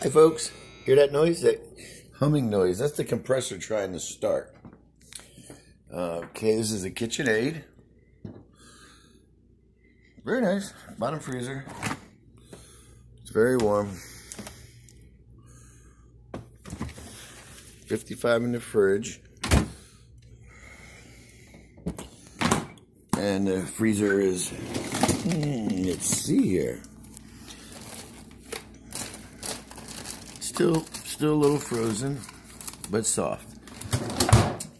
Hi folks, hear that noise? That humming noise. That's the compressor trying to start. Okay, this is a KitchenAid. Very nice. Bottom freezer. It's very warm. 55 in the fridge. And the freezer is, let's see here. Still a little frozen, but soft.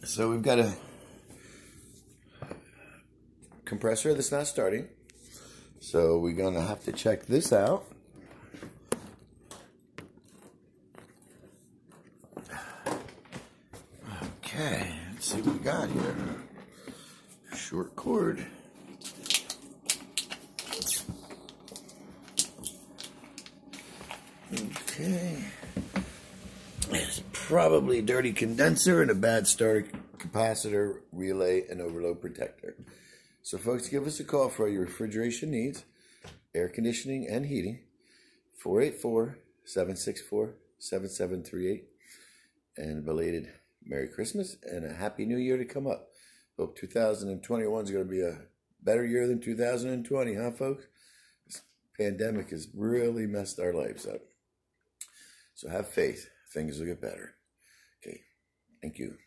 So we've got a compressor that's not starting. So we're gonna have to check this out. Okay, let's see what we got here. Short cord. Okay. It's probably a dirty condenser and a bad starter capacitor, relay, and overload protector. So folks, give us a call for all your refrigeration needs, air conditioning and heating, 484-764-7738. And belated Merry Christmas and a Happy New Year to come up. Hope 2021 is going to be a better year than 2020, huh folks? This pandemic has really messed our lives up. So have faith. Things will get better. Okay. Thank you.